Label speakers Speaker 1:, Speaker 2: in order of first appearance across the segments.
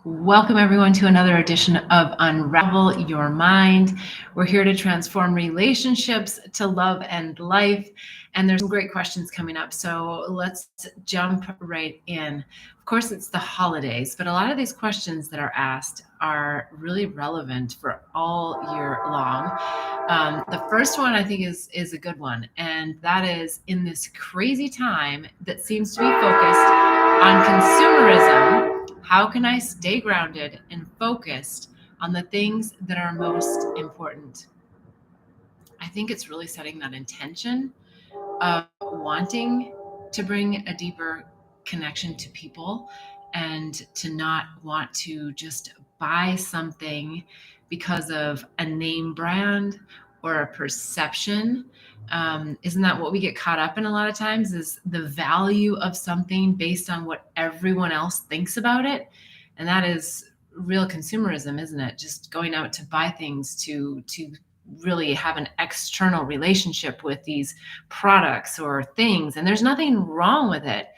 Speaker 1: Welcome, everyone, to another edition of Unravel Your Mind. We're here to transform relationships to love and life. And there's some great questions coming up. So let's jump right in. Of course, it's the holidays, but a lot of these questions that are asked are really relevant for all year long. The first one I think is a good one, and that is, in this crazy time that seems to be focused on consumerism, how can I stay grounded and focused on the things that are most important? I think it's really setting that intention of wanting to bring a deeper connection to people and to not want to just buy something because of a name brand or a perception. Isn't that what we get caught up in a lot of times, is the value of something based on what everyone else thinks about it? And that is real consumerism, isn't it? Just going out to buy things to really have an external relationship with these products or things. And there's nothing wrong with it.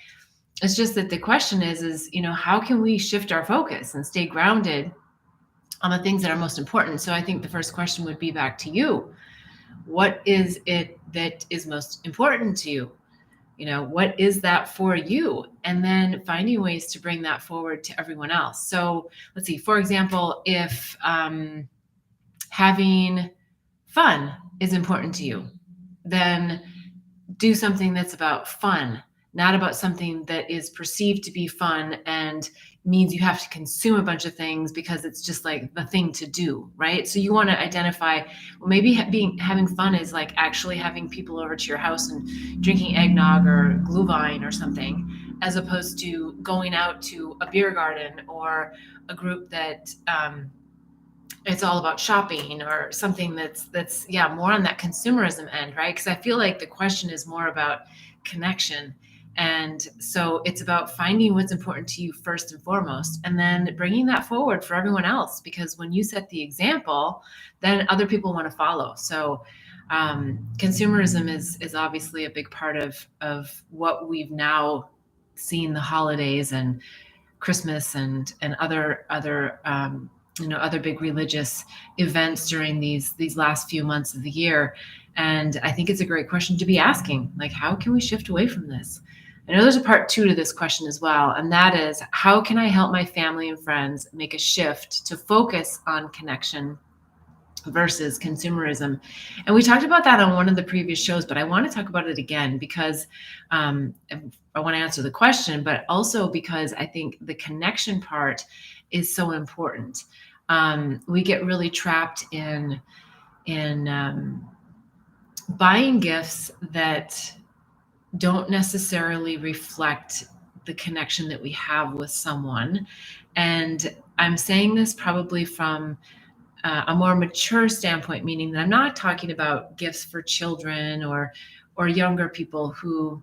Speaker 1: It's just that the question is, how can we shift our focus and stay grounded on the things that are most important? So I think the first question would be back to you. What is it that is most important to you? What is that for you? And then finding ways to bring that forward to everyone else. So let's see, for example, if having fun is important to you, then do something that's about fun, not about something that is perceived to be fun and means you have to consume a bunch of things because it's just like the thing to do, right? So you want to identify, well, maybe having fun is like actually having people over to your house and drinking eggnog or glühwein or something, as opposed to going out to a beer garden or a group that it's all about shopping, or something that's more on that consumerism end, right? Because I feel like the question is more about connection. And so it's about finding what's important to you first and foremost, and then bringing that forward for everyone else. Because when you set the example, then other people want to follow. So consumerism is obviously a big part of what we've now seen the holidays and Christmas and other other big religious events during these last few months of the year. And I think it's a great question to be asking, like, how can we shift away from this? I know there's a part two to this question as well, and that is, how can I help my family and friends make a shift to focus on connection versus consumerism? And we talked about that on one of the previous shows, but I want to talk about it again because I want to answer the question, but also because I think the connection part is so important. We get really trapped in buying gifts that don't necessarily reflect the connection that we have with someone. And I'm saying this probably from a more mature standpoint, meaning that I'm not talking about gifts for children or younger people who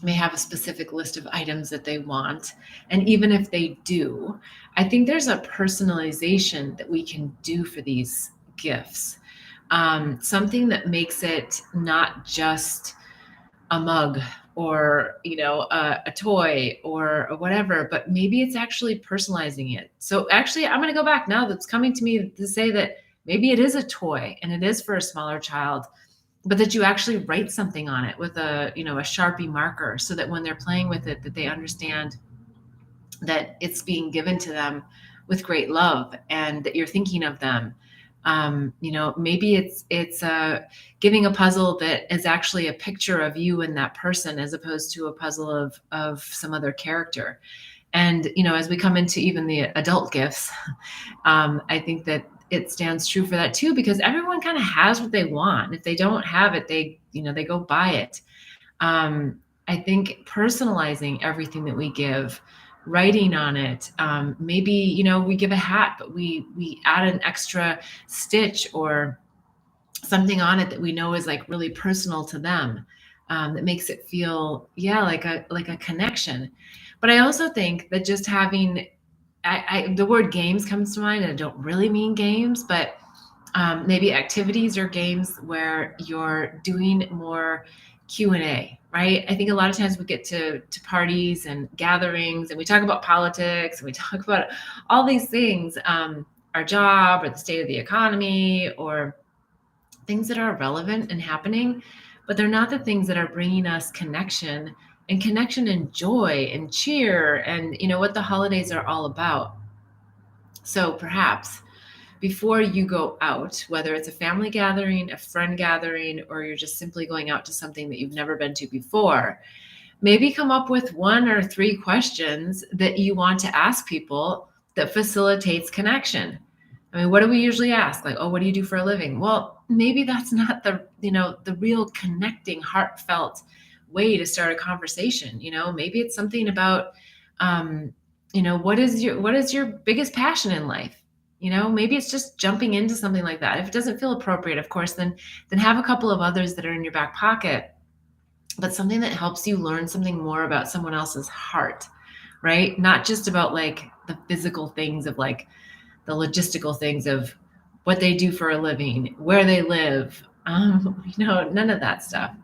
Speaker 1: may have a specific list of items that they want. And even if they do, I think there's a personalization that we can do for these gifts. Something that makes it not just a mug or a toy or whatever, but maybe it's actually personalizing it. So actually, I'm going to go back now. That's coming to me to say that maybe it is a toy and it is for a smaller child, but that you actually write something on it with a Sharpie marker, so that when they're playing with it, that they understand that it's being given to them with great love and that you're thinking of them. Maybe it's giving a puzzle that is actually a picture of you and that person, as opposed to a puzzle of some other character. And as we come into even the adult gifts, I think that it stands true for that too, because everyone kind of has what they want. If they don't have it, they go buy it. I think personalizing everything that we give, writing on it, maybe we give a hat, but we add an extra stitch or something on it that we know is like really personal to them, that makes it feel like a connection. But I also think that just having the word games comes to mind, and I don't really mean games, but maybe activities or games where you're doing more Q&A, right? I think a lot of times we get to parties and gatherings and we talk about politics and we talk about all these things, our job or the state of the economy or things that are relevant and happening, but they're not the things that are bringing us connection and joy and cheer and what the holidays are all about. So perhaps before you go out, whether it's a family gathering, a friend gathering, or you're just simply going out to something that you've never been to before, maybe come up with 1 or 3 questions that you want to ask people that facilitates connection. I mean, what do we usually ask? Like, oh, what do you do for a living? Well, maybe that's not the real connecting, heartfelt way to start a conversation. Maybe it's something about, what is your biggest passion in life? Maybe it's just jumping into something like that. If it doesn't feel appropriate, of course, then have a couple of others that are in your back pocket, but something that helps you learn something more about someone else's heart, right? Not just about like the physical things of like the logistical things of what they do for a living, where they live, none of that stuff.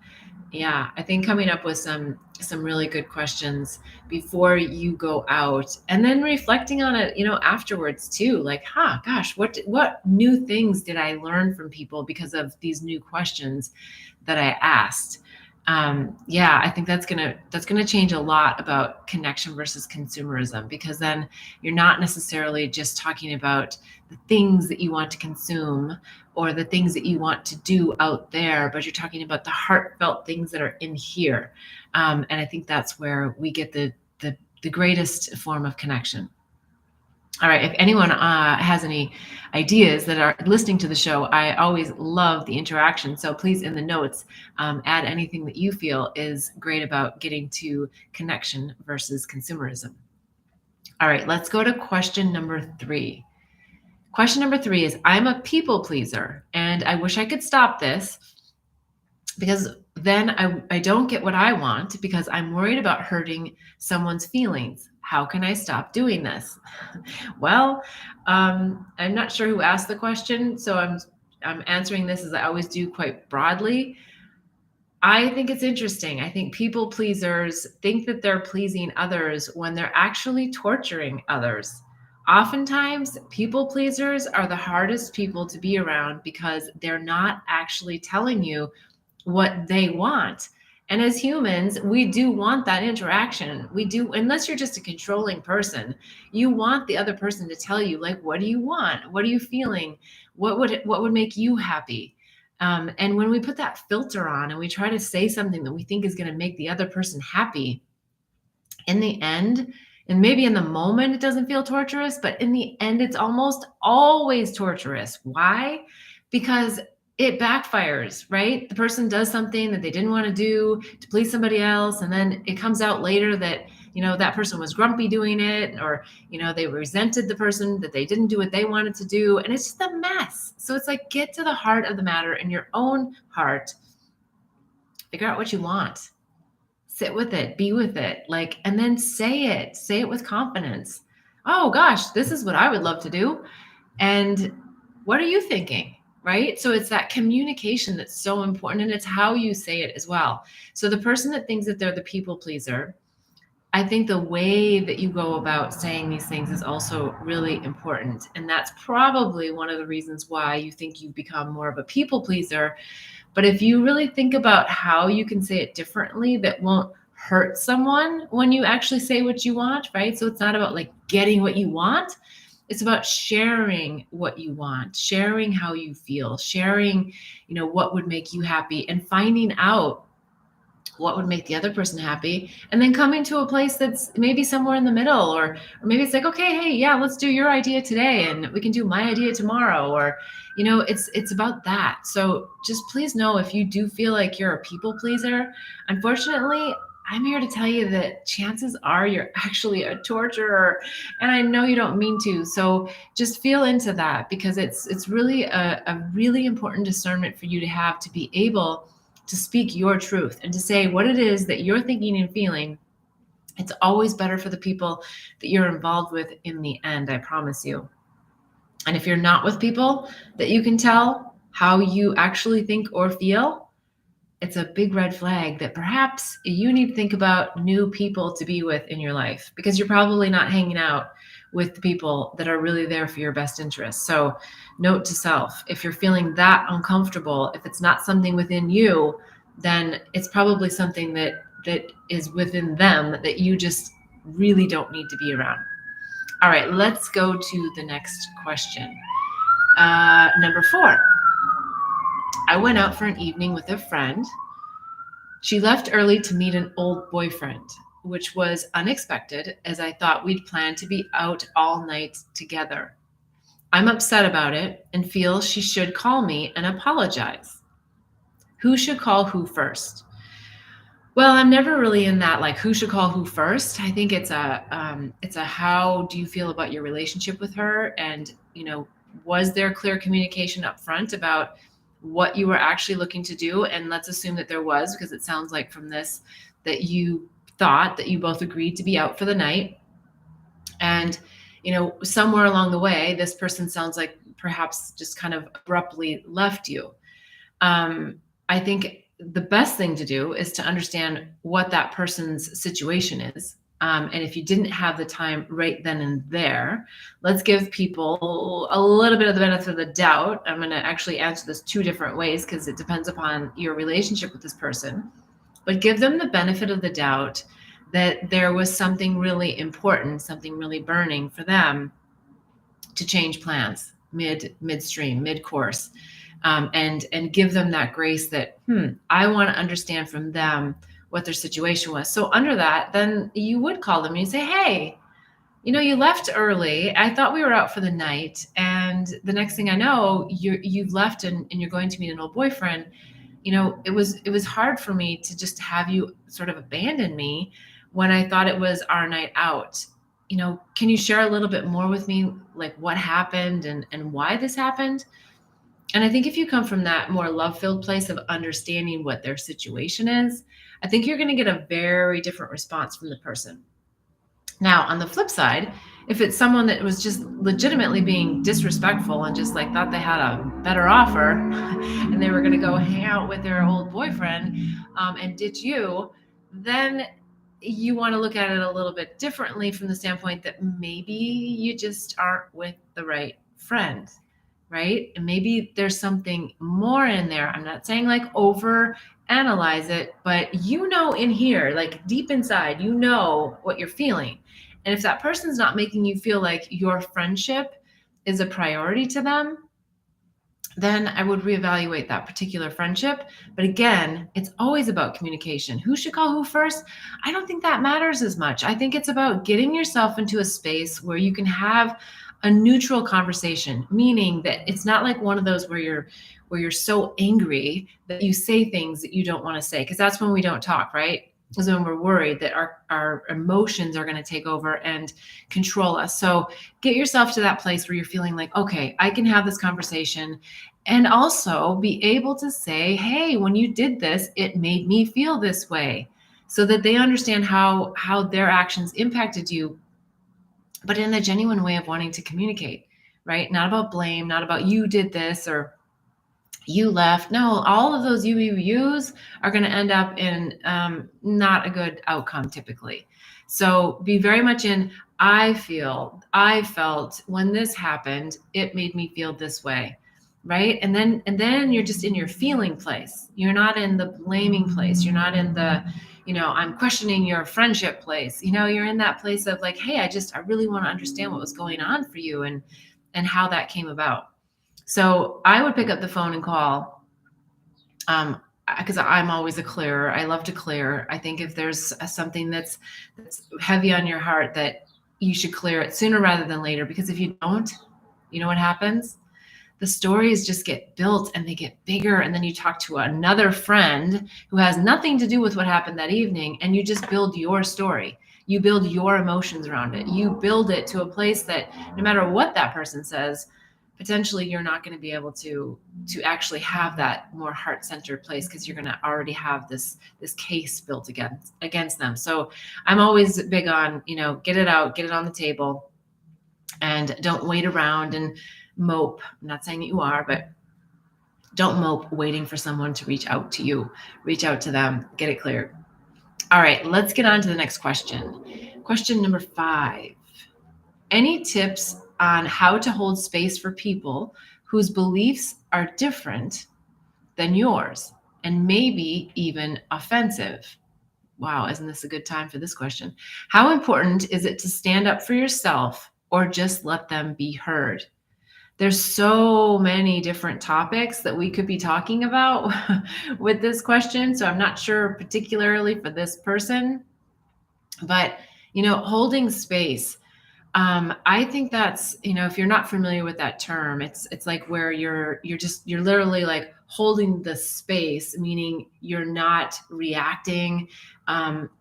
Speaker 1: Yeah, I think coming up with some really good questions before you go out and then reflecting on it, afterwards too, like, gosh, what new things did I learn from people because of these new questions that I asked? Yeah, I think that's gonna change a lot about connection versus consumerism, because then you're not necessarily just talking about the things that you want to consume or the things that you want to do out there, but you're talking about the heartfelt things that are in here. And I think that's where we get the greatest form of connection. All right. If anyone has any ideas that are listening to the show, I always love the interaction. So please, in the notes, add anything that you feel is great about getting to connection versus consumerism. All right. Let's go to question number 3. Question number 3 is, I'm a people pleaser, and I wish I could stop this because then I don't get what I want because I'm worried about hurting someone's feelings. How can I stop doing this? Well, I'm not sure who asked the question, so I'm answering this as I always do, quite broadly. I think it's interesting. I think people pleasers think that they're pleasing others when they're actually torturing others. Oftentimes, people pleasers are the hardest people to be around because they're not actually telling you what they want. And as humans, we do want that interaction. We do, unless you're just a controlling person, you want the other person to tell you, like, what do you want? What are you feeling? What would make you happy? And when we put that filter on and we try to say something that we think is going to make the other person happy, in the end, and maybe in the moment it doesn't feel torturous, but in the end, it's almost always torturous. Why? Because it backfires, right? The person does something that they didn't want to do to please somebody else. And then it comes out later that, that person was grumpy doing it, or, they resented the person that they didn't do what they wanted to do. And it's just a mess. So it's like, get to the heart of the matter in your own heart. Figure out what you want. Sit with it, be with it, like, and then say it with confidence. Oh gosh, this is what I would love to do. And what are you thinking? Right? So it's that communication that's so important, and it's how you say it as well. So the person that thinks that they're the people pleaser, I think the way that you go about saying these things is also really important. And that's probably one of the reasons why you think you've become more of a people pleaser. But if you really think about how you can say it differently that won't hurt someone when you actually say what you want, right? So it's not about like getting what you want. It's about sharing what you want, sharing how you feel, sharing, what would make you happy, and finding out what would make the other person happy, and then coming to a place that's maybe somewhere in the middle, or maybe it's like, okay, hey, yeah, let's do your idea today and we can do my idea tomorrow, or it's about that. So just please know, if you do feel like you're a people pleaser, unfortunately, I'm here to tell you that chances are you're actually a torturer, and I know you don't mean to. So just feel into that, because it's really a really important discernment for you to have, to be able to speak your truth and to say what it is that you're thinking and feeling. It's always better for the people that you're involved with in the end, I promise you. And if you're not with people that you can tell how you actually think or feel, it's a big red flag that perhaps you need to think about new people to be with in your life, because you're probably not hanging out with the people that are really there for your best interest. So, note to self, if you're feeling that uncomfortable, if it's not something within you, then it's probably something that is within them that you just really don't need to be around. All right, let's go to the next question. Number 4. I went out for an evening with a friend. She left early to meet an old boyfriend, which was unexpected as I thought we'd planned to be out all night together. I'm upset about it and feel she should call me and apologize. Who should call who first? Well, I'm never really in that like who should call who first. I think it's a how do you feel about your relationship with her, and was there clear communication up front about what you were actually looking to do? And let's assume that there was, because it sounds like from this that you thought that you both agreed to be out for the night. And somewhere along the way, this person sounds like perhaps just kind of abruptly left you. I think the best thing to do is to understand what that person's situation is. And if you didn't have the time right then and there, let's give people a little bit of the benefit of the doubt. I'm going to actually answer this 2 different ways because it depends upon your relationship with this person. But give them the benefit of the doubt that there was something really important, something really burning for them to change plans midstream, mid-course. And give them that grace that, I want to understand from them what their situation was. So under that, then you would call them and you say, hey, you left early. I thought we were out for the night. And the next thing I know, you've left and you're going to meet an old boyfriend. It was hard for me to just have you sort of abandon me when I thought it was our night out. Can you share a little bit more with me, like what happened and why this happened? And I think if you come from that more love-filled place of understanding what their situation is, I think you're going to get a very different response from the person. Now, on the flip side, if it's someone that was just legitimately being disrespectful and just like thought they had a better offer and they were going to go hang out with their old boyfriend and ditch you, then you want to look at it a little bit differently from the standpoint that maybe you just aren't with the right friend. Right? And maybe there's something more in there. I'm not saying like over analyze it, but in here, like deep inside, what you're feeling. And if that person's not making you feel like your friendship is a priority to them, then I would reevaluate that particular friendship. But again, it's always about communication. Who should call who first? I don't think that matters as much. I think it's about getting yourself into a space where you can have a neutral conversation, meaning that it's not like one of those where you're so angry that you say things that you don't want to say, because that's when we don't talk, right? Is when we're worried that our emotions are going to take over and control us. So get yourself to that place where you're feeling like, okay, I can have this conversation and also be able to say, hey, when you did this, it made me feel this way, so that they understand how their actions impacted you, but in a genuine way of wanting to communicate, right? Not about blame, not about you did this or you left. No, all of those yous are going to end up in not a good outcome typically. So be very much in, I felt when this happened, it made me feel this way, right? And then you're just in your feeling place. You're not in the blaming place. You're not in the, I'm questioning your friendship place. You're in that place of like, hey, I really want to understand what was going on for you and how that came about. So I would pick up the phone and call, because I'm always a clearer. I love to clear. I think if there's something that's heavy on your heart, that you should clear it sooner rather than later. Because if you don't, you know what happens? The stories just get built and they get bigger. And then you talk to another friend who has nothing to do with what happened that evening, and you just build your story. You build your emotions around it. You build it to a place that no matter what that person says, potentially you're not going to be able to actually have that more heart-centered place, because you're going to already have this case built against them. So I'm always big on, get it out, get it on the table, and don't wait around and mope. I'm not saying that you are, but Don't mope waiting for someone to reach out to you. Reach out to them, get it cleared. All right, let's get on to the next question. Question number 5. Any tips on how to hold space for people whose beliefs are different than yours and maybe even offensive? Wow, isn't this a good time for this question? How important is it to stand up for yourself or just let them be heard? There's so many different topics that we could be talking about with this question. So I'm not sure particularly for this person, but holding space. I think that's, if you're not familiar with that term, it's like where you're literally like holding the space, meaning you're not reacting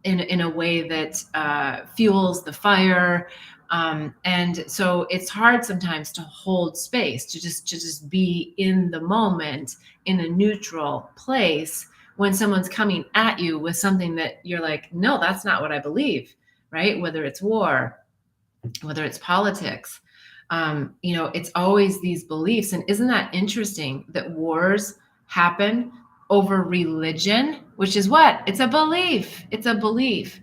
Speaker 1: in a way that fuels the fire. And so it's hard sometimes to hold space, to just be in the moment in a neutral place when someone's coming at you with something that you're like, no, that's not what I believe, right? Whether it's war, whether it's politics, it's always these beliefs. And isn't that interesting that wars happen over religion, which is what? It's a belief. It's a belief.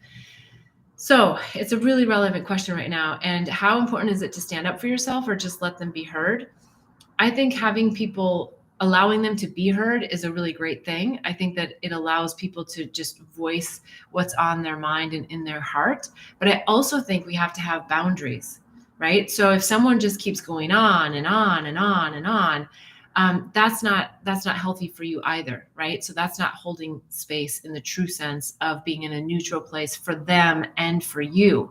Speaker 1: So it's a really relevant question right now. And how important is it to stand up for yourself or just let them be heard? I think having people, allowing them to be heard is a really great thing. I think that it allows people to just voice what's on their mind and in their heart. But I also think we have to have boundaries, right? So if someone just keeps going on and on and on and on, that's not healthy for you either, right? So that's not holding space in the true sense of being in a neutral place for them and for you.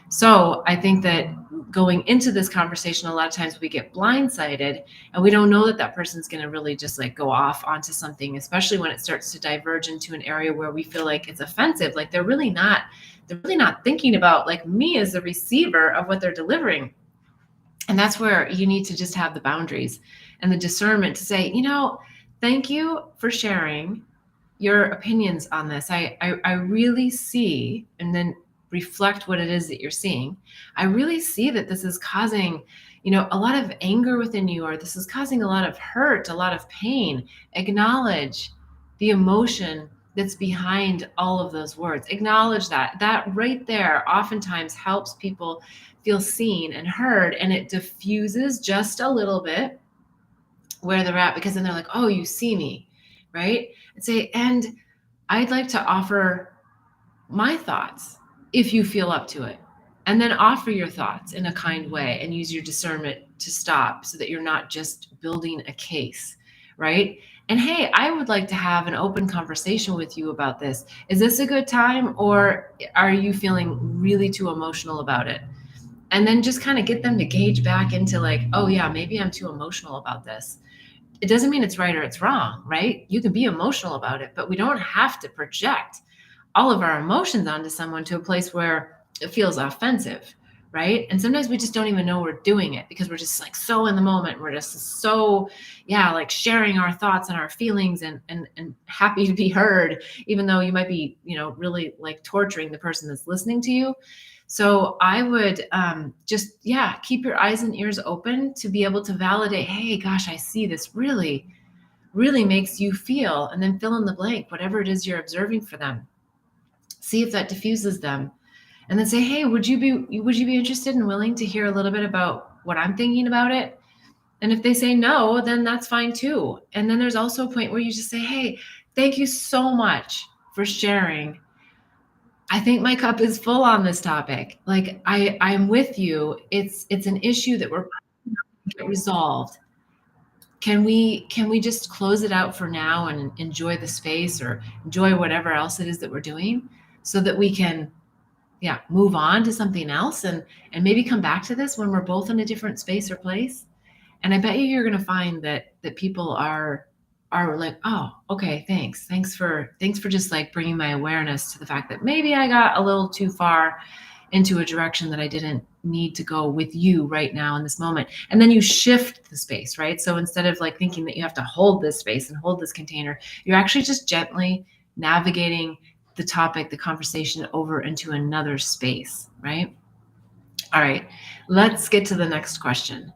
Speaker 1: So I think that going into this conversation, a lot of times we get blindsided and we don't know that that person's going to really just like go off onto something, especially when it starts to diverge into an area where we feel like it's offensive. Like they're really not thinking about like me as the receiver of what they're delivering. And that's where you need to just have the boundaries and the discernment to say, thank you for sharing your opinions on this. I really see, and then reflect what it is that you're seeing. I really see that this is causing, a lot of anger within you, or this is causing a lot of hurt, a lot of pain. Acknowledge the emotion that's behind all of those words. Acknowledge that. That right there oftentimes helps people feel seen and heard, and it diffuses just a little bit where they're at, because then they're like, oh, you see me, right? And I'd like to offer my thoughts if you feel up to it. And then offer your thoughts in a kind way and use your discernment to stop so that you're not just building a case, right? And hey, I would like to have an open conversation with you about this. Is this a good time, or are you feeling really too emotional about it? And then just kind of get them to gauge back into like, oh yeah, maybe I'm too emotional about this. It doesn't mean it's right or it's wrong, right? You can be emotional about it, but we don't have to project all of our emotions onto someone to a place where it feels offensive, right? And sometimes we just don't even know we're doing it because we're just like so in the moment. We're just so, like sharing our thoughts and our feelings and happy to be heard, even though you might be, really like torturing the person that's listening to you. So I would just, keep your eyes and ears open to be able to validate, hey, gosh, I see this really, really makes you feel, and then fill in the blank, whatever it is you're observing for them. See if that diffuses them. And then say, hey, would you be interested and willing to hear a little bit about what I'm thinking about it? And if they say no, then that's fine too. And then there's also a point where you just say, hey, thank you so much for sharing. I think my cup is full on this topic. Like I'm with you. It's an issue that we're get resolved. Can we just close it out for now and enjoy the space or enjoy whatever else it is that we're doing so that we can move on to something else and maybe come back to this when we're both in a different space or place. And I bet you're going to find that people are like, oh, okay, thanks for just like bringing my awareness to the fact that maybe I got a little too far into a direction that I didn't need to go with you right now in this moment. And then you shift the space, right? So instead of like thinking that you have to hold this space and hold this container, you're actually just gently navigating the topic, the conversation over into another space, right? All right, let's get to the next question.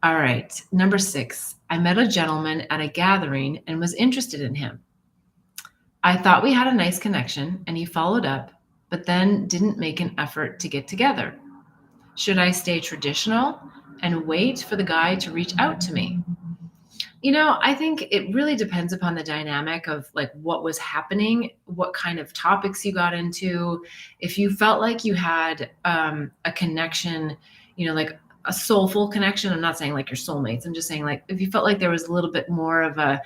Speaker 1: All right. Number 6, I met a gentleman at a gathering and was interested in him. I thought we had a nice connection and he followed up, but then didn't make an effort to get together. Should I stay traditional and wait for the guy to reach out to me? I think it really depends upon the dynamic of like what was happening, what kind of topics you got into. If you felt like you had a connection, like a soulful connection, I'm not saying like your soulmates, I'm just saying like if you felt like there was a little bit more of a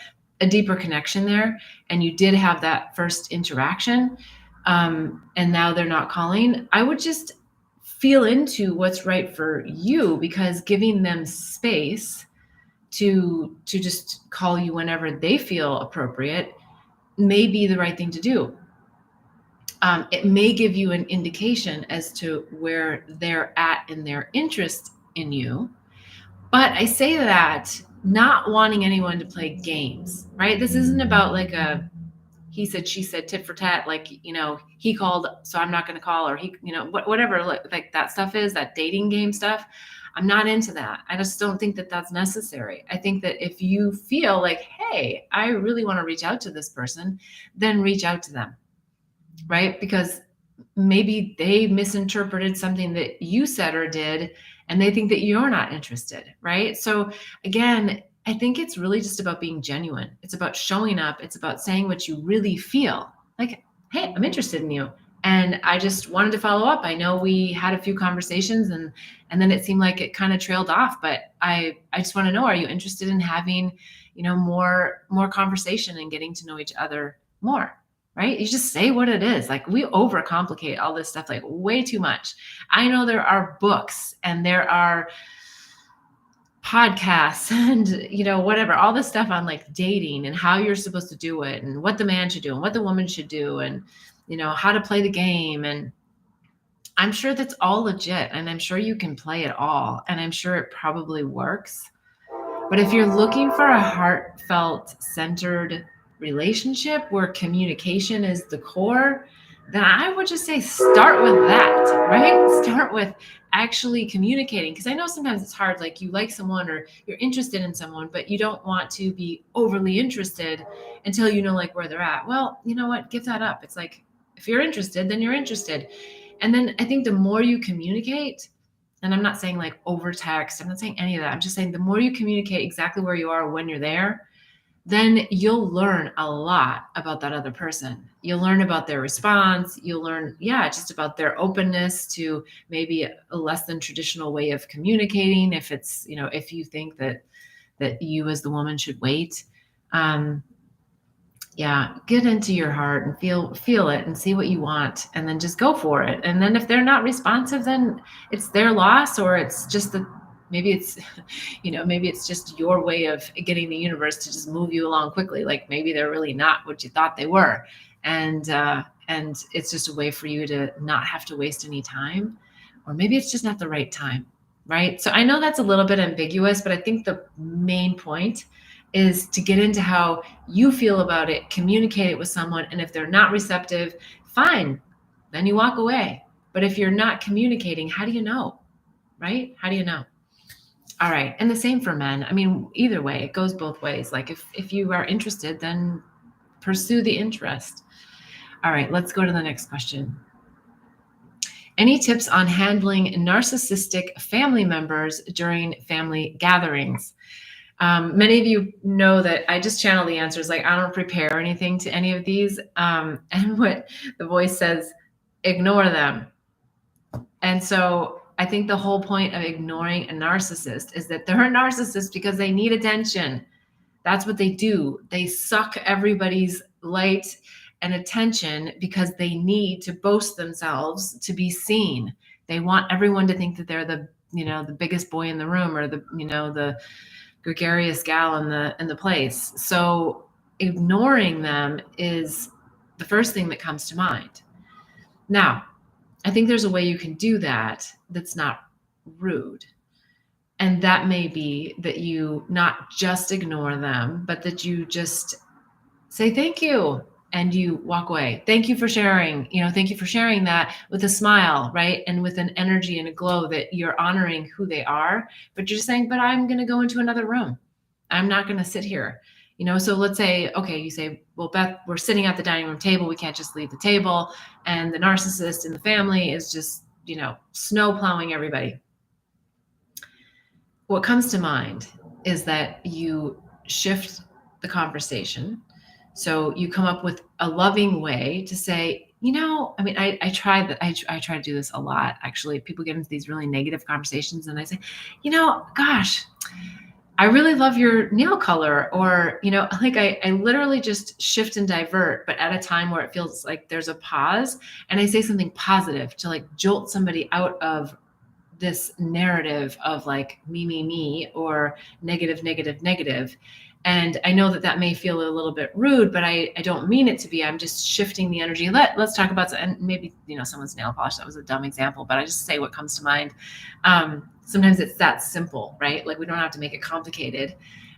Speaker 1: deeper connection there and you did have that first interaction, and now they're not calling, I would just feel into what's right for you, because giving them space to just call you whenever they feel appropriate may be the right thing to do. It may give you an indication as to where they're at in their interest in you. But I say that not wanting anyone to play games, right? This isn't about like a he said, she said, tit for tat, like, he called, so I'm not going to call, or he, whatever, like that stuff is, that dating game stuff. I'm not into that. I just don't think that that's necessary. I think that if you feel like, hey, I really want to reach out to this person, then reach out to them, right? Because maybe they misinterpreted something that you said or did, and they think that you're not interested, right? So again, I think it's really just about being genuine. It's about showing up. It's about saying what you really feel. Like, hey, I'm interested in you. And I just wanted to follow up. I know we had a few conversations and then it seemed like it kind of trailed off, but I just want to know, are you interested in having, more conversation and getting to know each other more? Right? You just say what it is. Like, we overcomplicate all this stuff like way too much. I know there are books and there are podcasts and whatever, all this stuff on like dating and how you're supposed to do it and what the man should do and what the woman should do and how to play the game. And I'm sure that's all legit, and I'm sure you can play it all, and I'm sure it probably works. But if you're looking for a heartfelt, centered relationship where communication is the core, then I would just say start with that, right? Start with actually communicating. Because I know sometimes it's hard, like you like someone or you're interested in someone, but you don't want to be overly interested until you know like where they're at. Well, you know what? Give that up. It's like, if you're interested, then you're interested. And then I think the more you communicate, and I'm not saying like over text, I'm not saying any of that. I'm just saying the more you communicate exactly where you are when you're there, then you'll learn a lot about that other person. You'll learn about their response. You'll learn, just about their openness to maybe a less than traditional way of communicating. If it's, if you think that you as the woman should wait. Get into your heart and feel it and see what you want, and then just go for it. And then if they're not responsive, then it's their loss, or it's just maybe it's, maybe it's just your way of getting the universe to just move you along quickly. Like maybe they're really not what you thought they were. And it's just a way for you to not have to waste any time, or maybe it's just not the right time. Right. So I know that's a little bit ambiguous, but I think the main point is to get into how you feel about it, communicate it with someone. And if they're not receptive, fine, then you walk away. But if you're not communicating, how do you know? Right? How do you know? All right. And the same for men. I mean, either way, it goes both ways. Like if you are interested, then pursue the interest. All right, let's go to the next question. Any tips on handling narcissistic family members during family gatherings? Many of you know that I just channel the answers. Like I don't prepare anything to any of these. And what the voice says, ignore them. And so I think the whole point of ignoring a narcissist is that they're a narcissist because they need attention. That's what they do. They suck everybody's light and attention because they need to boast themselves to be seen. They want everyone to think that they're the biggest boy in the room, or the gregarious gal in the place. So ignoring them is the first thing that comes to mind. Now, I think there's a way you can do that that's not rude. And that may be that you not just ignore them, but that you just say thank you. and you walk away. Thank you for sharing, thank you for sharing that with a smile, right? And with an energy and a glow that you're honoring who they are, but you're just saying, but I'm going to go into another room. I'm not going to sit here. So let's say, okay, you say, well, Beth, we're sitting at the dining room table. We can't just leave the table. And the narcissist in the family is just, snow plowing everybody. What comes to mind is that you shift the conversation. So you come up with a loving way to say, I try that. I try to do this a lot. Actually, people get into these really negative conversations and I say, gosh, I really love your nail color, or, I literally just shift and divert, but at a time where it feels like there's a pause, and I say something positive to like jolt somebody out of this narrative of like me, or negative, negative, negative. And I know that may feel a little bit rude, but I don't mean it to be. I'm just shifting the energy. Let's talk about, and maybe, someone's nail polish. That was a dumb example, but I just say what comes to mind. Sometimes it's that simple, right? Like we don't have to make it complicated.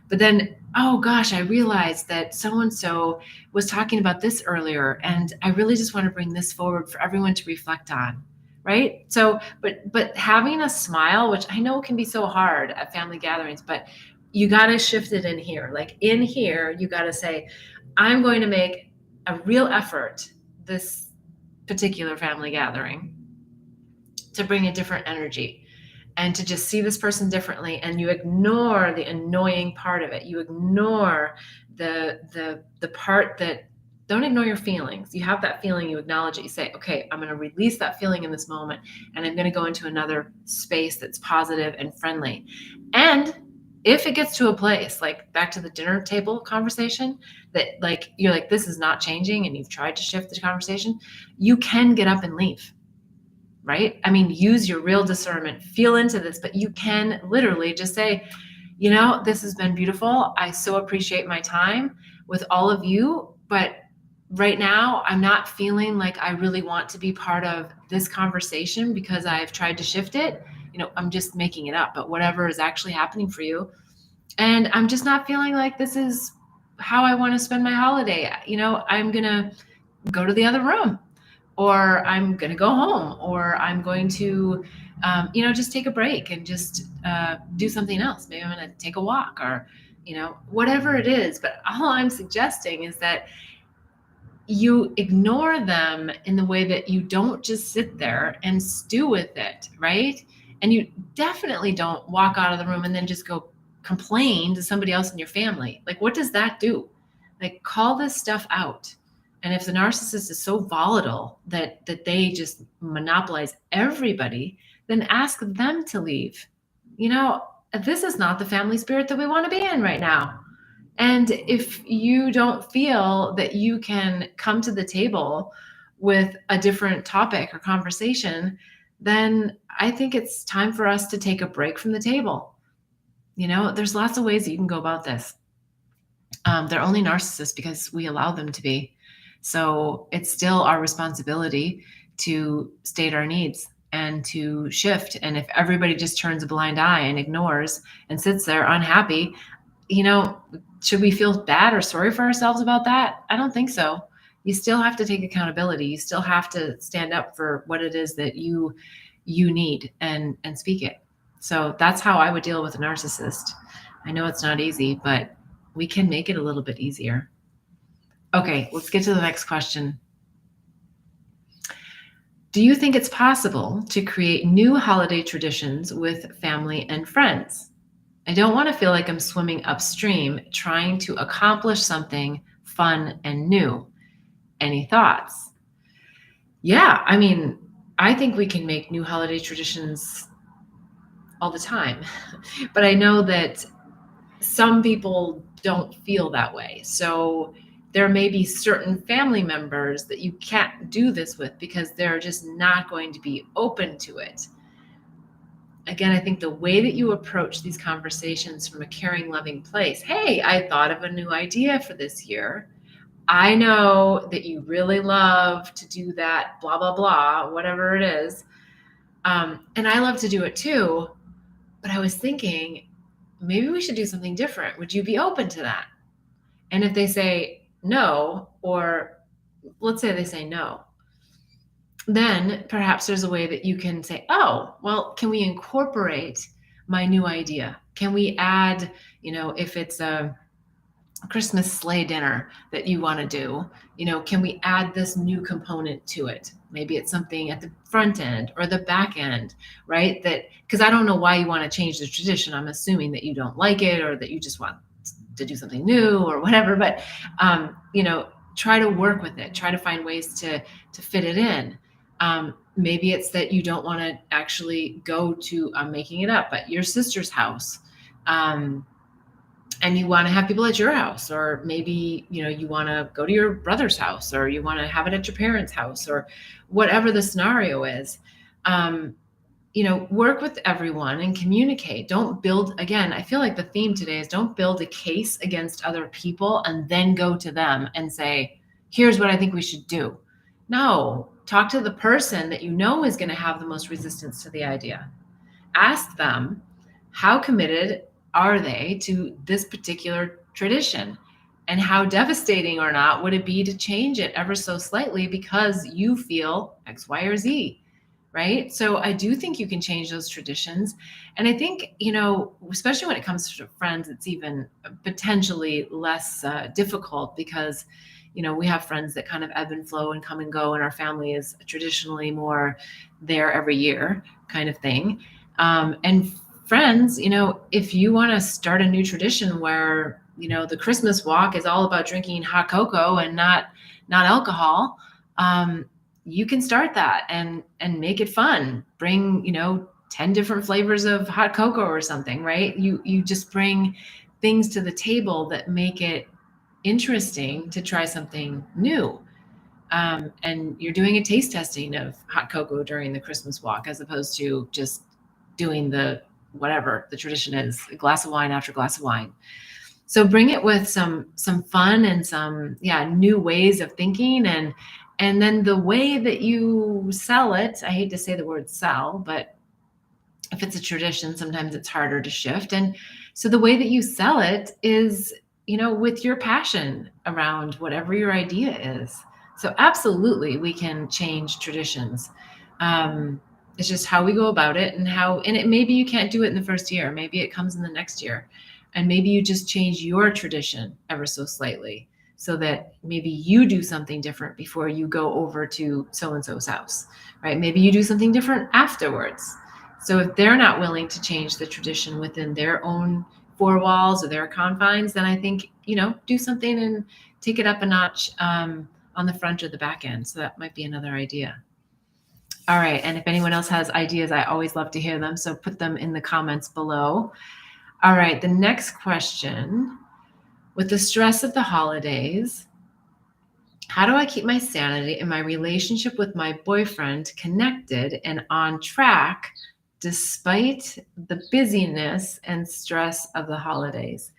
Speaker 1: But then, oh gosh, I realized that so-and-so was talking about this earlier, and I really just want to bring this forward for everyone to reflect on. Right. So, but having a smile, which I know can be so hard at family gatherings, but you got to shift it in here. Like in here, you got to say, I'm going to make a real effort this particular family gathering to bring a different energy and to just see this person differently. And you ignore the annoying part of it. You ignore the part that, don't ignore your feelings. You have that feeling, you acknowledge it. You say, okay, I'm going to release that feeling in this moment, and I'm going to go into another space that's positive and friendly. And if it gets to a place, like back to the dinner table conversation, that like, you're like, this is not changing, and you've tried to shift the conversation, you can get up and leave. Right? I mean, use your real discernment, feel into this, but you can literally just say, this has been beautiful. I so appreciate my time with all of you, but right now I'm not feeling like I really want to be part of this conversation because I've tried to shift it. I'm just making it up, but whatever is actually happening for you. And I'm just not feeling like this is how I want to spend my holiday. I'm going to go to the other room, or I'm going to go home, or I'm going to, just take a break and just do something else. Maybe I'm going to take a walk, or, whatever it is. But all I'm suggesting is that you ignore them in the way that you don't just sit there and stew with it, right? And you definitely don't walk out of the room and then just go complain to somebody else in your family. Like, what does that do? Like, call this stuff out. And if the narcissist is so volatile that they just monopolize everybody, then ask them to leave. This is not the family spirit that we want to be in right now. And if you don't feel that you can come to the table with a different topic or conversation, then I think it's time for us to take a break from the table. There's lots of ways that you can go about this. They're only narcissists because we allow them to be. So it's still our responsibility to state our needs and to shift. And if everybody just turns a blind eye and ignores and sits there unhappy, should we feel bad or sorry for ourselves about that? I don't think so. You still have to take accountability. You still have to stand up for what it is that you need and speak it. So that's how I would deal with a narcissist. I know it's not easy, but we can make it a little bit easier. Okay, let's get to the next question. Do you think it's possible to create new holiday traditions with family and friends? I don't want to feel like I'm swimming upstream trying to accomplish something fun and new. Any thoughts? Yeah, I think we can make new holiday traditions all the time. But I know that some people don't feel that way. So there may be certain family members that you can't do this with because they're just not going to be open to it. Again, I think the way that you approach these conversations from a caring, loving place, hey, I thought of a new idea for this year. I know that you really love to do that, blah, blah, blah, whatever it is. And I love to do it too. But I was thinking, maybe we should do something different. Would you be open to that? And if they say no, or let's say they say no. Then perhaps there's a way that you can say, oh, well, can we incorporate my new idea? Can we add, if it's a Christmas sleigh dinner that you want to do, can we add this new component to it? Maybe it's something at the front end or the back end, right? That, because I don't know why you want to change the tradition. I'm assuming that you don't like it or that you just want to do something new or whatever. But try to work with it. Try to find ways to fit it in. Maybe it's that you don't want to actually go to, I'm making it up, but your sister's house. And you want to have people at your house, or maybe you want to go to your brother's house, or you want to have it at your parents' house, or whatever the scenario is. Work with everyone and communicate. Don't build, again, I feel like the theme today is don't build a case against other people and then go to them and say, here's what I think we should do. No, talk to the person that is going to have the most resistance to the idea. Ask them, how committed are they to this particular tradition? And how devastating or not would it be to change it ever so slightly because you feel X, Y, or Z, right? So I do think you can change those traditions. And I think, especially when it comes to friends, it's even potentially less difficult because, we have friends that kind of ebb and flow and come and go, and our family is traditionally more there every year kind of thing. And friends, if you want to start a new tradition where, the Christmas walk is all about drinking hot cocoa and not alcohol, you can start that and make it fun. Bring, 10 different flavors of hot cocoa or something, right? You just bring things to the table that make it interesting to try something new. And you're doing a taste testing of hot cocoa during the Christmas walk, as opposed to just doing whatever the tradition is, a glass of wine after glass of wine. So bring it with some fun and some new ways of thinking, and then the way that you sell it. I hate to say the word sell, but if it's a tradition, sometimes it's harder to shift. And so the way that you sell it is, with your passion around whatever your idea is. So absolutely, we can change traditions. It's just how we go about it, and maybe you can't do it in the first year. Maybe it comes in the next year, and maybe you just change your tradition ever so slightly so that maybe you do something different before you go over to so-and-so's house, right? Maybe you do something different afterwards. So if they're not willing to change the tradition within their own four walls or their confines, then I think, do something and take it up a notch on the front or the back end. So that might be another idea. All right. And if anyone else has ideas, I always love to hear them. So put them in the comments below. All right. The next question: with the stress of the holidays, how do I keep my sanity and my relationship with my boyfriend connected and on track despite the busyness and stress of the holidays?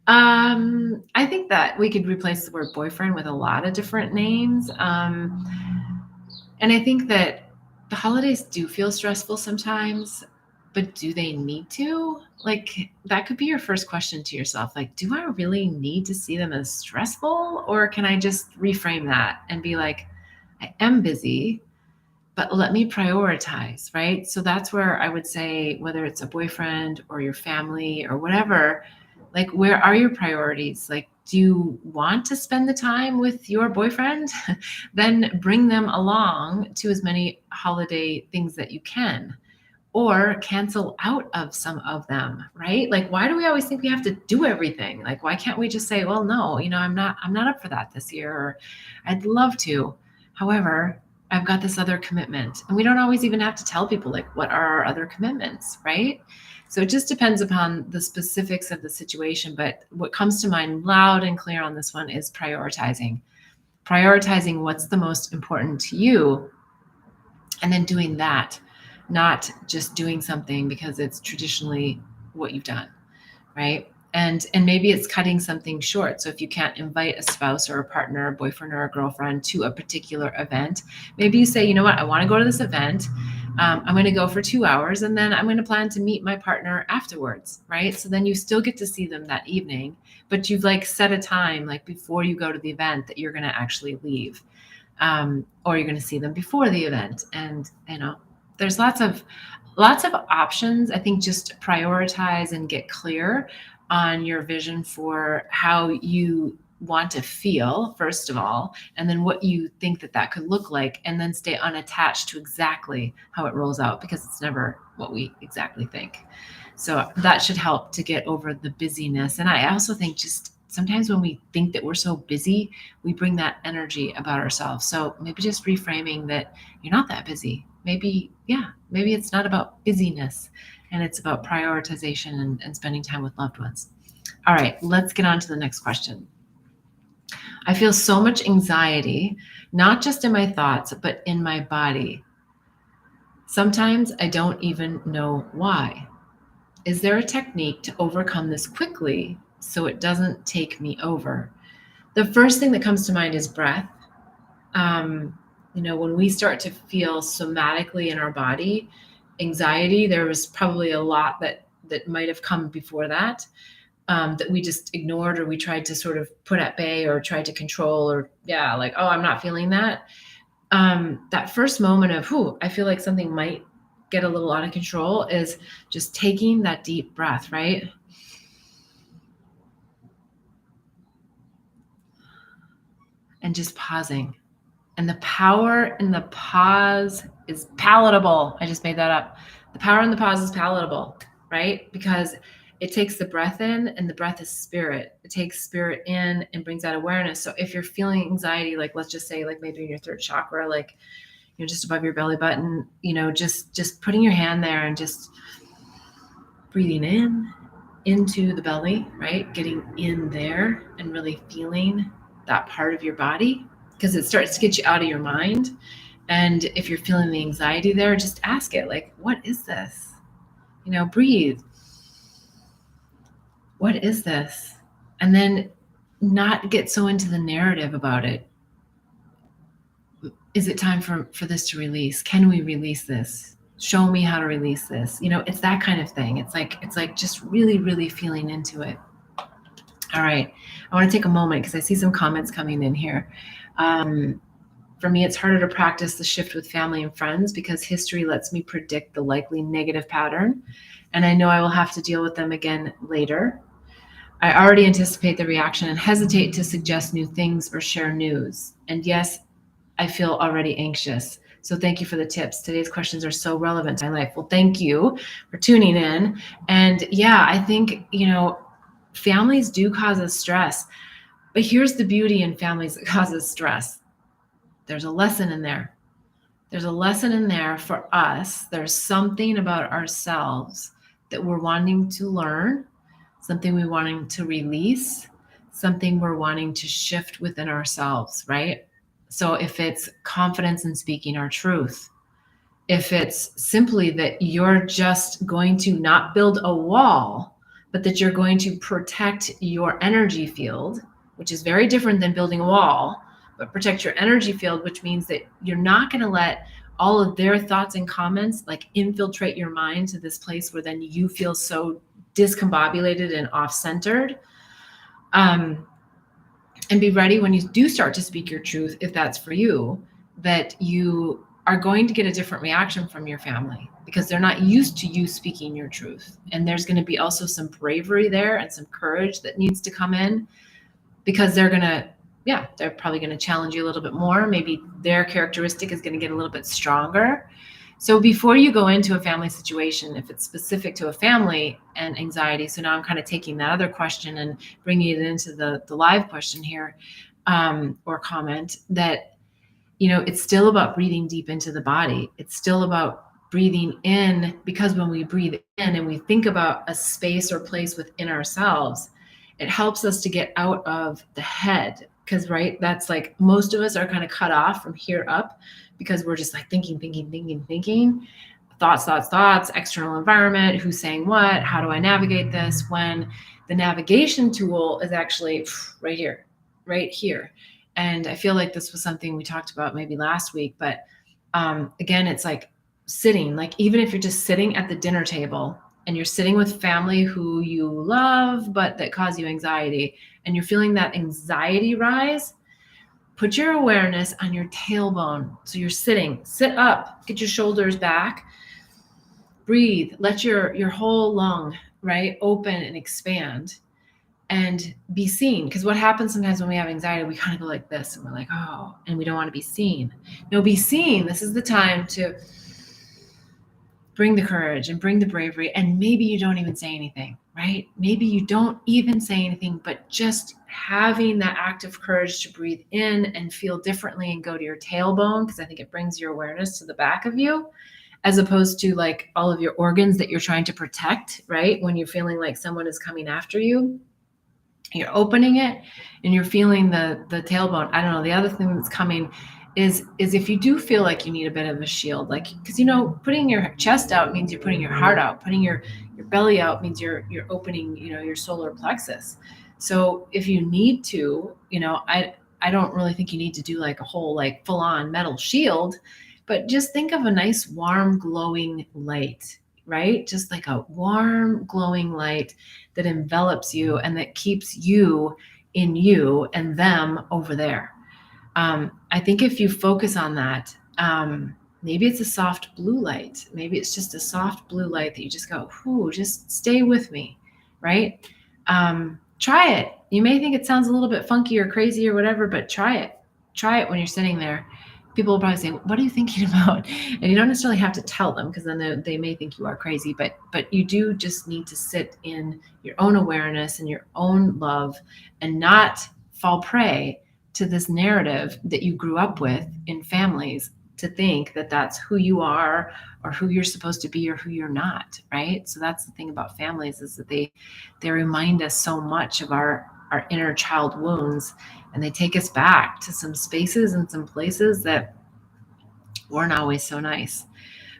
Speaker 1: I think that we could replace the word boyfriend with a lot of different names. And I think that the holidays do feel stressful sometimes, but do they need to? Like, that could be your first question to yourself. Like, do I really need to see them as stressful? Or can I just reframe that and be like, I am busy, but let me prioritize, right? So that's where I would say, whether it's a boyfriend or your family or whatever, like, where are your priorities? Like, do you want to spend the time with your boyfriend? Then bring them along to as many holiday things that you can, or cancel out of some of them, right? Like, why do we always think we have to do everything? Like, why can't we just say, well, no, I'm not up for that this year, or I'd love to. However, I've got this other commitment. And we don't always even have to tell people, like, what are our other commitments, right? So it just depends upon the specifics of the situation. But what comes to mind loud and clear on this one is prioritizing what's the most important to you, and then doing that, not just doing something because it's traditionally what you've done, right? And maybe it's cutting something short. So if you can't invite a spouse or a partner, a boyfriend or a girlfriend to a particular event, maybe you say, you know what, I want to go to this event. I'm going to go for 2 hours, and then I'm going to plan to meet my partner afterwards, right? So then you still get to see them that evening, but you've like set a time, like before you go to the event, that you're going to actually leave. or you're going to see them before the event. And, there's lots of options. I think just prioritize and get clear on your vision for how you want to feel, first of all, and then what you think that could look like, and then stay unattached to exactly how it rolls out, because it's never what we exactly think. So that should help to get over the busyness. And I also think just sometimes when we think that we're so busy, we bring that energy about ourselves. So maybe just reframing that you're not that busy. Maybe it's not about busyness, and it's about prioritization and spending time with loved ones. All right, let's get on to the next question. I feel so much anxiety, not just in my thoughts, but in my body. Sometimes I don't even know why. Is there a technique to overcome this quickly so it doesn't take me over? The first thing that comes to mind is breath. When we start to feel somatically in our body anxiety, there was probably a lot that might have come before that, that we just ignored, or we tried to sort of put at bay, or tried to control, or like, oh, I'm not feeling that. That first moment of, I feel like something might get a little out of control, is just taking that deep breath, right? And just pausing. And the power in the pause is palatable. I just made that up. The power in the pause is palatable, right? Because it takes the breath in, and the breath is spirit. It takes spirit in and brings that awareness. So if you're feeling anxiety, like let's just say, like maybe in your third chakra, like just above your belly button, just putting your hand there and just breathing into the belly, right? Getting in there and really feeling that part of your body, because it starts to get you out of your mind. And if you're feeling the anxiety there, just ask it, like, what is this? Breathe. What is this? And then not get so into the narrative about it. Is it time for this to release? Can we release this? Show me how to release this. It's that kind of thing. It's like just really, really feeling into it. All right. I want to take a moment because I see some comments coming in here. For me, it's harder to practice the shift with family and friends because history lets me predict the likely negative pattern, and I know I will have to deal with them again later. I already anticipate the reaction and hesitate to suggest new things or share news. And yes, I feel already anxious. So thank you for the tips. Today's questions are so relevant to my life. Well, thank you for tuning in. And I think, families do cause us stress. But here's the beauty in families that causes stress. There's a lesson in there. There's a lesson in there for us. There's something about ourselves that we're wanting to learn, something we're wanting to release, something we're wanting to shift within ourselves, right? So if it's confidence in speaking our truth, if it's simply that you're just going to not build a wall, but that you're going to protect your energy field, which is very different than building a wall, but protect your energy field, which means that you're not going to let all of their thoughts and comments like infiltrate your mind to this place where then you feel so discombobulated and off-centered. And be ready when you do start to speak your truth, if that's for you, that you are going to get a different reaction from your family because they're not used to you speaking your truth. And there's going to be also some bravery there and some courage that needs to come in, because they're probably going to challenge you a little bit more. Maybe their characteristic is going to get a little bit stronger. So before you go into a family situation, if it's specific to a family and anxiety, so now I'm kind of taking that other question and bringing it into the live question here, or comment, that, it's still about breathing deep into the body. It's still about breathing in, because when we breathe in and we think about a space or place within ourselves, it helps us to get out of the head. Because, right, that's like most of us are kind of cut off from here up, because we're just like thinking, thoughts, external environment, who's saying what, how do I navigate this, when the navigation tool is actually right here. And I feel like this was something we talked about maybe last week, but again, it's like sitting, like even if you're just sitting at the dinner table and you're sitting with family who you love, but that cause you anxiety, and you're feeling that anxiety rise, Put your awareness on your tailbone. So you're sitting, sit up, get your shoulders back, breathe, let your whole lung, right, open and expand, and be seen. Because what happens sometimes when we have anxiety, we kind of go like this, and we're like, oh, and we don't want to be seen. No, be seen. This is the time to bring the courage and bring the bravery. And maybe you don't even say anything, right? Maybe you don't even say anything, but just having that act of courage to breathe in and feel differently and go to your tailbone, because I think it brings your awareness to the back of you, as opposed to like all of your organs that you're trying to protect, right? When you're feeling like someone is coming after you, you're opening it and you're feeling the tailbone. I don't know. The other thing that's coming is if you do feel like you need a bit of a shield, like, because, you know, putting your chest out means you're putting your heart out. Putting your belly out means you're opening, you know, your solar plexus. So if you need to, you know, I don't really think you need to do like a whole like full on metal shield, but just think of a nice warm glowing light, right? Just like a warm glowing light that envelops you and that keeps you in you and them over there. I think if you focus on that, maybe it's a soft blue light. Maybe it's just a soft blue light that you just go, whoo, just stay with me, right? Try it. You may think it sounds a little bit funky or crazy or whatever, but try it. Try it when you're sitting there. People will probably say, what are you thinking about? And you don't necessarily have to tell them, because then they may think you are crazy, but you do just need to sit in your own awareness and your own love and not fall prey to this narrative that you grew up with in families, to think that that's who you are or who you're supposed to be or who you're not, right? So that's the thing about families, is that they remind us so much of our inner child wounds, and they take us back to some spaces and some places that weren't always so nice.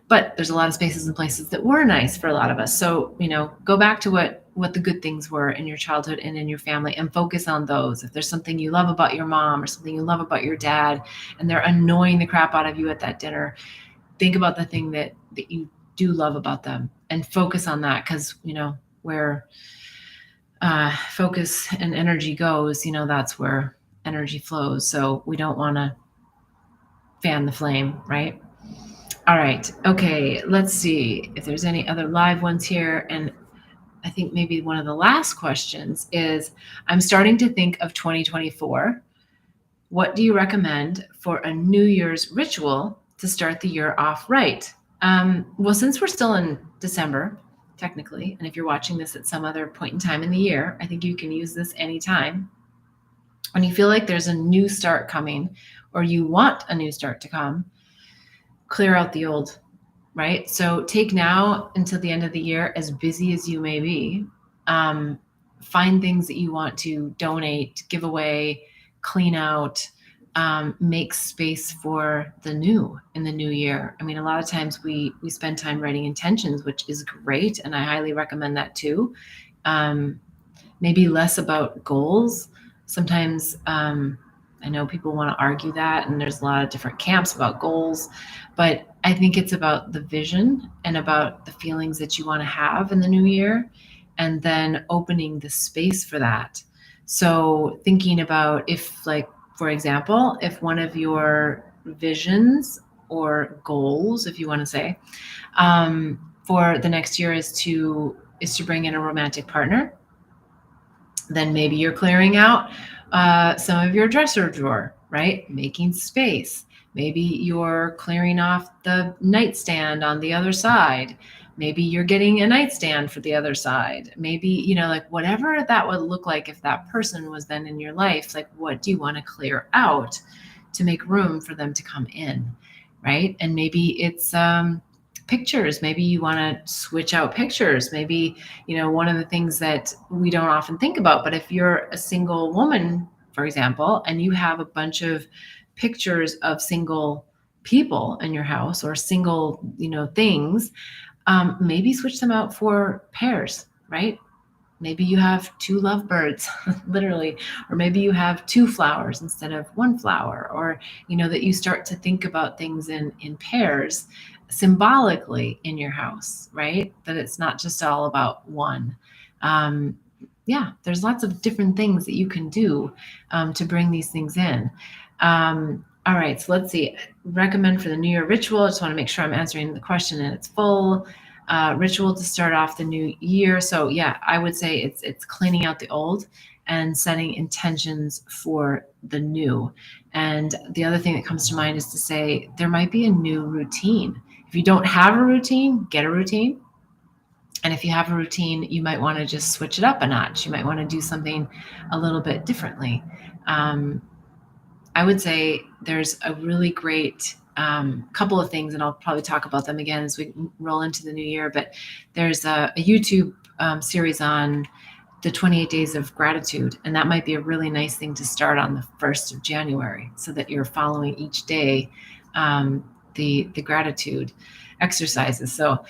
Speaker 1: But there's a lot of spaces and places that were nice for a lot of us. So, you know, go back to what the good things were in your childhood and in your family, and focus on those. If there's something you love about your mom or something you love about your dad, and they're annoying the crap out of you at that dinner, think about the thing that you do love about them and focus on that. Because, you know, where focus and energy goes, you know, that's where energy flows. So we don't want to fan the flame, right? All right. Okay. Let's see if there's any other live ones here. And I think maybe one of the last questions is, I'm starting to think of 2024. What do you recommend for a New Year's ritual to start the year off right? Well, since we're still in December, technically, and if you're watching this at some other point in time in the year, I think you can use this anytime. When you feel like there's a new start coming, or you want a new start to come, clear out the old, right? So take now until the end of the year, as busy as you may be, find things that you want to donate, give away, clean out, make space for the new in the new year. I mean, a lot of times we spend time writing intentions, which is great, and I highly recommend that too. Maybe less about goals. Sometimes I know people want to argue that, and there's a lot of different camps about goals, but I think it's about the vision and about the feelings that you want to have in the new year, and then opening the space for that. So thinking about, if, like, for example, if one of your visions or goals, if you want to say, for the next year is to bring in a romantic partner, then maybe you're clearing out some of your dresser drawer, right? Making space. Maybe you're clearing off the nightstand on the other side. Maybe you're getting a nightstand for the other side. Maybe, you know, like whatever that would look like if that person was then in your life, like what do you want to clear out to make room for them to come in, right? And maybe it's pictures. Maybe you want to switch out pictures. Maybe, you know, one of the things that we don't often think about, but if you're a single woman, for example, and you have a bunch of pictures of single people in your house, or single, you know, things, maybe switch them out for pairs, right? Maybe you have two lovebirds, literally, or maybe you have two flowers instead of one flower, or, you know, that you start to think about things in pairs symbolically in your house, right? That it's not just all about one. Yeah, there's lots of different things that you can do to bring these things in. All right, so let's see. Recommend for the New Year ritual. I just want to make sure I'm answering the question and it's full. Ritual to start off the new year. So yeah, I would say it's cleaning out the old and setting intentions for the new. And the other thing that comes to mind is to say there might be a new routine. If you don't have a routine, get a routine. And if you have a routine, you might want to just switch it up a notch. You might want to do something a little bit differently. I would say there's a really great couple of things, and I'll probably talk about them again as we roll into the new year. But there's a YouTube series on the 28 days of gratitude, and that might be a really nice thing to start on the 1st of January, so that you're following each day the gratitude exercises. So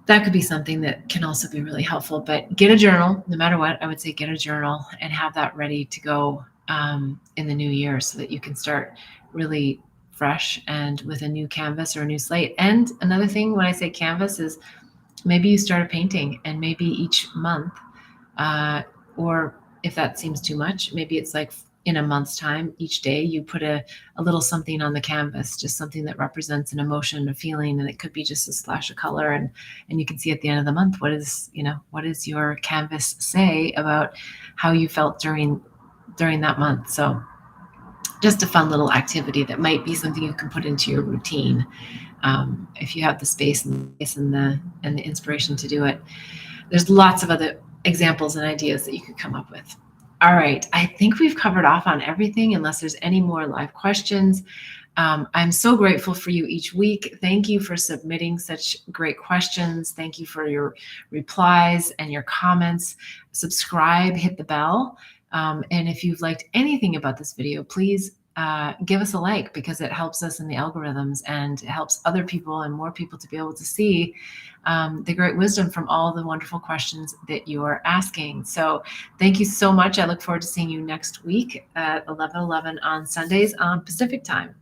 Speaker 1: that could be something that can also be really helpful. But get a journal, no matter what. I would say get a journal and have that ready to go in the new year, so that you can start really fresh and with a new canvas or a new slate. And another thing, when I say canvas, is maybe you start a painting, and maybe each month, or if that seems too much, maybe it's like in a month's time, each day you put a little something on the canvas, just something that represents an emotion, a feeling, and it could be just a splash of color. And you can see at the end of the month, what does your canvas say about how you felt during that month. So just a fun little activity that might be something you can put into your routine, if you have the space and the inspiration to do it. There's lots of other examples and ideas that you could come up with. All right, I think we've covered off on everything, unless there's any more live questions. I'm so grateful for you each week. Thank you for submitting such great questions. Thank you for your replies and your comments. Subscribe, hit the bell. And if you've liked anything about this video, please give us a like, because it helps us in the algorithms, and it helps other people and more people to be able to see the great wisdom from all the wonderful questions that you're asking. So thank you so much. I look forward to seeing you next week at 11:11 on Sundays on Pacific time.